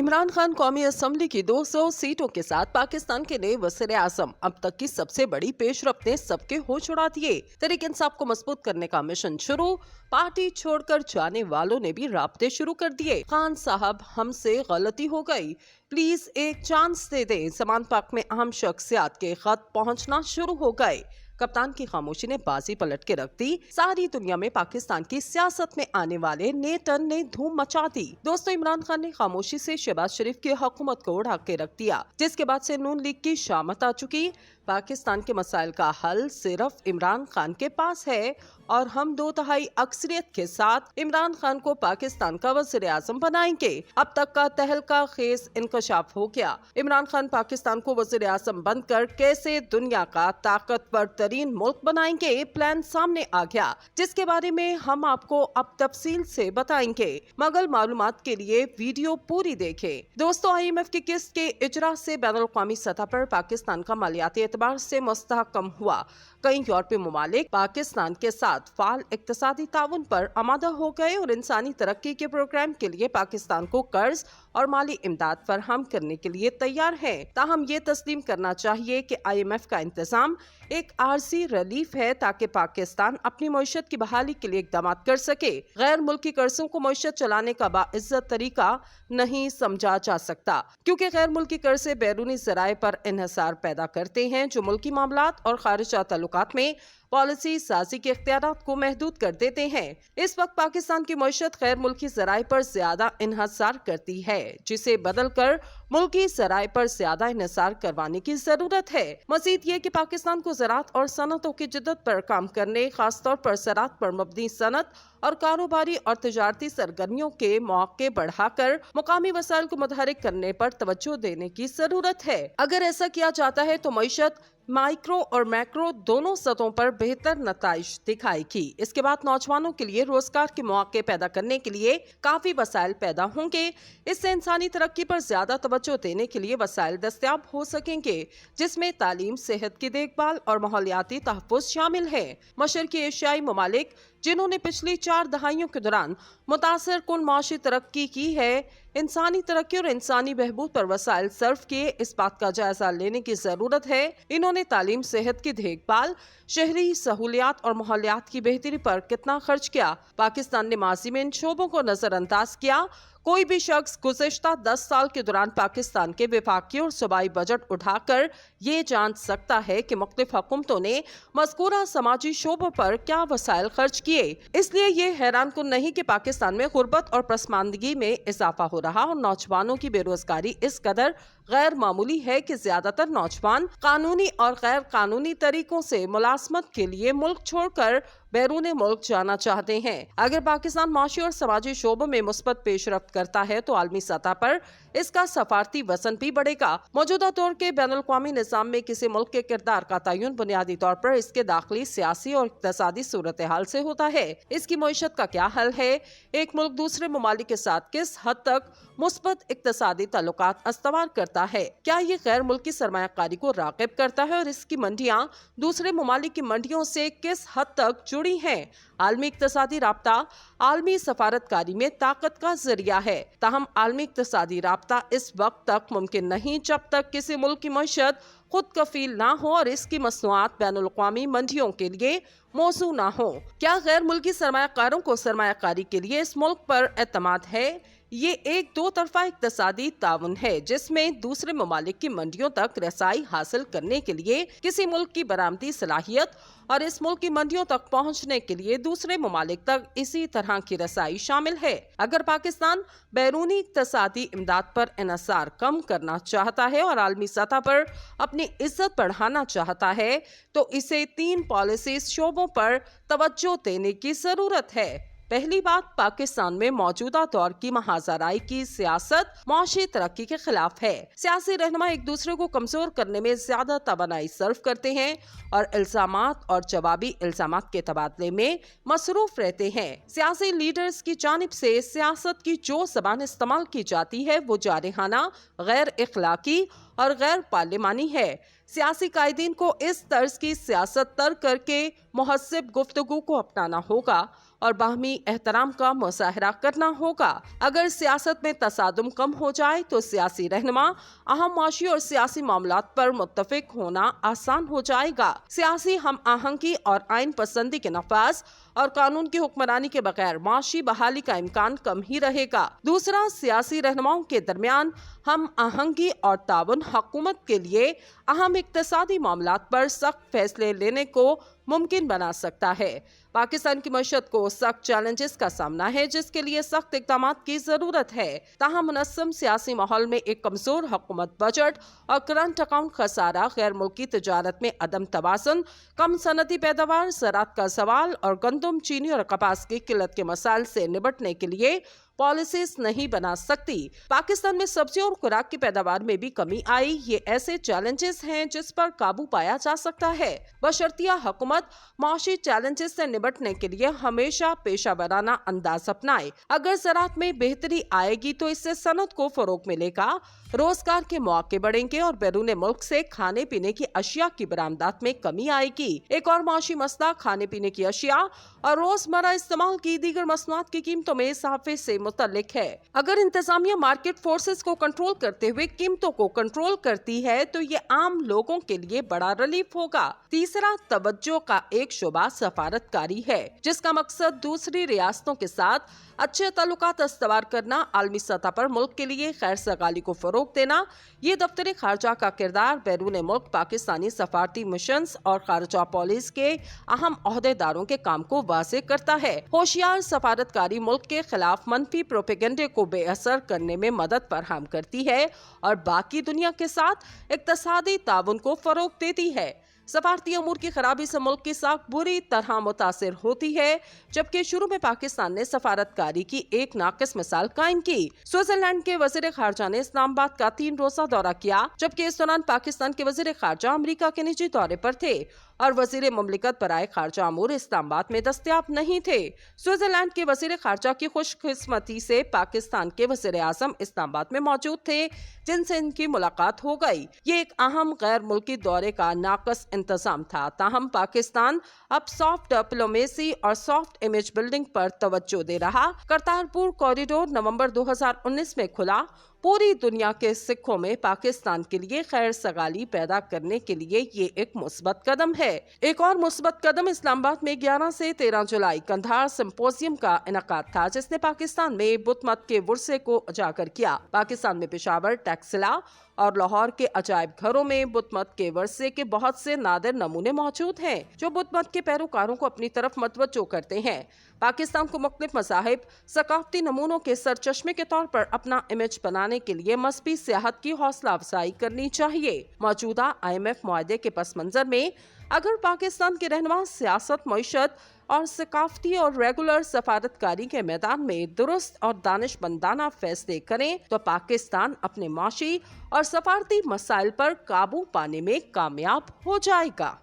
इमरान खान कौमी असम्बली की 200 सीटों के साथ पाकिस्तान के नए वज़ीर आज़म अब तक की सबसे बड़ी पेशरफ्त ने सबके होश उड़ा दिए। तहरीक इंसाफ को मजबूत करने का मिशन शुरू, पार्टी छोड़कर जाने वालों ने भी राब्ते शुरू कर दिए। खान साहब, हमसे गलती हो गई, प्लीज एक चांस दे दें। समान पाक में अहम शख्सियात के खत पहुंचना शुरू हो गए। कप्तान की खामोशी ने बाजी पलट के रख दी। सारी दुनिया में पाकिस्तान की सियासत में आने वाले नेतन ने धूम मचा दी। दोस्तों, इमरान खान ने खामोशी से शहबाज शरीफ की हुकूमत को उड़ा के रख दिया, जिसके बाद से नून लीग की शामत आ चुकी। पाकिस्तान के मसाइल का हल सिर्फ इमरान खान के पास है और हम 2/3 अक्सरियत के साथ इमरान खान को पाकिस्तान का वज़ीर आज़म बनाएंगे। अब तक का तहलका खेज इंकशाफ हो गया। इमरान खान पाकिस्तान को वज़ीर आज़म बनकर कैसे दुनिया का ताकतवर तरीन मुल्क बनाएंगे, प्लान सामने आ गया, जिसके बारे में हम आपको अब तफसील से बताएंगे, मगर मालूमात के लिए वीडियो पूरी देखें। दोस्तों, IMF की किस्त के इजरा से बैनुल-अक़वामी सतह पर पाकिस्तान का मालियाती एतबार से मुस्तहकम हुआ। कई यूरोपीय ममालिक पाकिस्तान के साथ फाल इक्तिसादी ताउन पर आमादा हो गए और इंसानी तरक्की के प्रोग्राम के लिए पाकिस्तान को कर्ज और माली इमदाद फराहम करने के लिए तैयार है। ताहम ये तस्लीम करना चाहिए कि IMF का इंतजाम एक आर्जी रिलीफ है ताकि पाकिस्तान अपनी मईशत की बहाली के लिए इकदाम कर सके। गैर मुल्की कर्जों को मईशत चलाने का बाइज्जत तरीका नहीं समझा जा सकता, क्योंकि गैर मुल्की कर्जे बैरूनी ज़राए पर इन्हिसार पैदा करते हैं जो मुल्की मामलात और खारिजा ताल्लुकात में पॉलिसी साजी के इख्तियारात को महदूद कर देते हैं। इस वक्त पाकिस्तान की मईशत गैर मुल्की ज़राए पर ज्यादा इन्हिसार करती है, जिसे बदल कर मुल्की ज़राए पर ज्यादा इन्हिसार करवाने की जरूरत है। मजीद ये कि पाकिस्तान को ज़राअत और सनतों की जिद्दत पर काम करने, खासतौर पर ज़राअत पर मबनी सनत और कारोबारी और तजारती सरगर्मियों के मौके बढ़ाकर मुकामी वसाइल को मुतहरिक करने पर तवज्जो देने की जरूरत है। अगर ऐसा किया जाता है तो मईशत माइक्रो और मैक्रो दोनों सतहों पर बेहतर नताइज दिखाएगी। इसके बाद नौजवानों के लिए रोजगार के मौके पैदा करने के लिए काफी वसाइल पैदा होंगे। इससे इंसानी तरक्की पर ज्यादा तवज्जो देने के लिए वसाइल दस्तयाब हो सकेंगे, जिसमें तालीम, सेहत की देखभाल और माहौलियाती तहफ़्फ़ुज़ शामिल है। मशरकी एशियाई ममालिक जिन्होंने पिछली 4 दहाइयों के दौरान मुतासर कुन माशी तरक्की की है, इंसानी तरक्की और इंसानी बहबूद पर वसाइल सर्फ किए, इस बात का जायजा लेने की जरूरत है। इन्होंने तालीम, सेहत की देखभाल, शहरी सहूलियात और माहौलियात की बेहतरी पर कितना खर्च किया। पाकिस्तान ने माजी में इन शोबों को नजरअंदाज किया। कोई भी शख्स गुज़िश्ता 10 साल के दौरान पाकिस्तान के वफाकी और सूबाई बजट उठाकर ये जान सकता है कि मुख्तलिफ हुकूमतों ने मज़कूरा समाजी शोबों पर क्या वसाइल खर्च किए। इसलिए ये हैरान कुन नहीं कि पाकिस्तान में गुर्बत और पसमानदगी में इजाफा हो रहा और नौजवानों की बेरोजगारी इस कदर गैर मामूली है कि ज्यादातर नौजवान कानूनी और गैर कानूनी तरीकों से मुलाजमत के लिए मुल्क छोड़कर बैरून मुल्क जाना चाहते हैं। अगर पाकिस्तान माशी और समाजी शोबों में मुस्बत पेशरफ्त करता है तो आलमी सतह पर इसका सफारती वजन भी बढ़ेगा। मौजूदा दौर के बैनुल-अक़वामी निज़ाम में किसी मुल्क के किरदार का तयन बुनियादी तौर पर इसके दाखिली सियासी और इक़्तिसादी सूरत हाल से होता है। इसकी मईशत का क्या हल है? एक मुल्क दूसरे ममालिक के साथ किस हद तक मुस्बत इक़्तिसादी ताल्लुकात इस्तवार करता है? क्या ये गैर मुल्की सरमायाकारी को राग़िब करता है और इसकी मंडियाँ दूसरे ममालिक की मंडियों से किस हद तक जुड़ी हैं? आलमी इक़्तिसादी राब्ता आलमी सफारतकारी में ताकत का जरिया है। ताहम आलमी इक़्तिसादी राब्ता इस वक्त तक मुमकिन नहीं जब तक किसी मुल्क की मईशत खुद कफील ना हो और इसकी मसनूआत बैनुल-अक़वामी मंडियों के लिए मौजू ना हो। क्या गैर मुल्की सरमायाकारों को सरमायाकारी के लिए इस मुल्क पर एतमाद है? ये एक 2 तरफा इक़्तिसादी ताउन है जिसमें दूसरे ममालिक की मंडियों तक रसाई हासिल करने के लिए किसी मुल्क की बरामदी सलाहियत और इस मुल्क की मंडियों तक पहुंचने के लिए दूसरे ममालिक तक इसी तरह की रसाई शामिल है। अगर पाकिस्तान बैरूनी इक़्तिसादी इमदाद पर इन्हिसार कम करना चाहता है और आलमी सतह पर अपनी इज्जत बढ़ाना चाहता है तो इसे 3 पॉलिसी शोबों पर तवज्जो देने की जरूरत है। पहली बात, पाकिस्तान में मौजूदा दौर की महाजराई की सियासत माशी तरक्की के खिलाफ है। सियासी रहनुमा एक दूसरे को कमजोर करने में ज्यादा तवानाई सर्फ करते हैं और इल्जामात और जवाबी इल्जामात के तबादले में मसरूफ रहते हैं। सियासी लीडर्स की जानिब से सियासत की जो ज़बान इस्तेमाल की जाती है वो जारहाना, गैर इखलाकी और गैर पार्लिमानी है। सियासी कायदीन को इस तर्ज की सियासत तर्क करके मुहस्सिब गुफ्तगू को अपनाना होगा और बाहमी एहतराम का मुजाहरा करना होगा। अगर सियासत में तसादुम कम हो जाए तो सियासी रहनुमा अहम माशी और सियासी मामलात पर मुत्तफिक होना आसान हो जाएगा। सियासी हम आहंगी और आइन पसंदी के नफाज और कानून की हुक्मरानी के बगैर माशी बहाली का इम्कान कम ही रहेगा। दूसरा, सियासी रहनुमाओं के दरमियान हम आहंगी और ताउन हुकूमत के लिए अहम इक्तिसादी मामलात पर सख्त फैसले लेने को मुमकिन बना सकता है। पाकिस्तान की मईशत को सख्त चैलेंजेस का सामना है, जिसके लिए सख्त इक़दाम की जरूरत है। ताहम मुनस्सम सियासी माहौल में एक कमजोर हुकूमत, बजट और करंट अकाउंट खसारा, गैर मुल्की तजारत में अदम तवाज़ुन, कम सनती पैदावार, ज़राअत का सवाल और गंदम, चीनी और कपास की किल्लत के मसाइल से निपटने के लिए पॉलिसीज नहीं बना सकती। पाकिस्तान में सब्जियों और खुराक की पैदावार में भी कमी आई। ये ऐसे चैलेंजेस हैं जिस पर काबू पाया जा सकता है। बशर्तिया हुकूमत माशी चैलेंजेस से निपटने के लिए हमेशा पेशा वराना अंदाज अपनाए। अगर ज़राअत में बेहतरी आएगी तो इससे सनत को फरोग मिलेगा, रोजगार के मौके बढ़ेंगे और बैरून मुल्क से खाने पीने की अशिया की बरामदात में कमी आएगी। एक और माशी मसला खाने पीने की अशिया और रोजमर्रा इस्तेमाल की दीगर मसनूआत की कीमतों में इजाफे से मुतल्लिक है। अगर इंतजामिया मार्केट फोर्सेस को कंट्रोल करते हुए कीमतों को कंट्रोल करती है तो ये आम लोगों के लिए बड़ा रिलीफ होगा। तीसरा, तवज्जो का एक शोबा सफारतकारी है, जिसका मकसद दूसरी रियासतों के साथ अच्छे ताल्लुकात इस्तवार करना, आलमी सतह पर मुल्क के लिए खैर सगाली को फरोग देना। ये दफ्तर खारजा का किरदार बैरून मुल्क पाकिस्तानी सफारती मिशंस और खारजा पॉलिस के अहम ओहदेदारों के काम को वाज़ेह करता है। होशियार सफारतकारी मुल्क के खिलाफ मनफी प्रोपेगेंडे को बेअसर करने में मदद फराहम करती है और बाकी दुनिया के साथ इक्तिसादी ताउन को फरोग देती है। सफारती अमूर की खराबी से मुल्क की साख बुरी तरह मुतासिर होती है, जबकि शुरू में पाकिस्तान ने सफारतकारी की एक नाकिस मिसाल कायम की। स्विट्जरलैंड के वजीर खारजा ने इस्लामाबाद का 3 रोजा दौरा किया, जबकि इस दौरान पाकिस्तान के वजीर खारजा अमेरिका के निजी दौरे पर थे और वजीर मुमलिकत बराए खारजा अमूर इस्लामाबाद में दस्तयाब नहीं थे। स्विट्जरलैंड के वजीर खारजा की खुशकिस्मती से पाकिस्तान के वजीर आजम इस्लामाबाद में मौजूद थे, जिनसे इनकी मुलाकात हो गई। ये एक अहम गैर मुल्की दौरे का नाकस इंतजाम था। ताहम पाकिस्तान अब सॉफ्ट डिप्लोमेसी और सॉफ्ट इमेज बिल्डिंग पर तवज्जो दे रहा। करतारपुर कॉरिडोर नवंबर 2019 में खुला। पूरी दुनिया के सिखों में पाकिस्तान के लिए खैर सगाली पैदा करने के लिए ये एक मुस्बत कदम है। एक और मुस्बत कदम इस्लामाबाद में 11 से 13 जुलाई कंधार सिंपोजियम का इनकाद था, जिसने पाकिस्तान में बुत मत के वर्से को उजागर किया। पाकिस्तान में पेशावर, टैक्सिला और लाहौर के अजायब घरों में बुत मत के वर्से के बहुत से नादिर नमूने मौजूद हैं, जो बुत मत के पैरोकारों को अपनी तरफ मतवज्जो करते हैं। पाकिस्तान को मुख्तलिफ मज़ाहिब सकाफती नमूनों के सरचश्मे के तौर पर अपना इमेज बनाने के लिए मस्बी सियाहत की हौसला अफजाई करनी चाहिए। मौजूदा IMF मुआहदे के पस मंजर में अगर पाकिस्तान के रहनुमा सियासत, मईशत और सकाफती और रेगुलर सफारतकारी के मैदान में दुरुस्त और दानिशमंदाना फैसले करें तो पाकिस्तान अपने माशी और सफारती मसाइल पर काबू पाने में कामयाब हो जाएगा।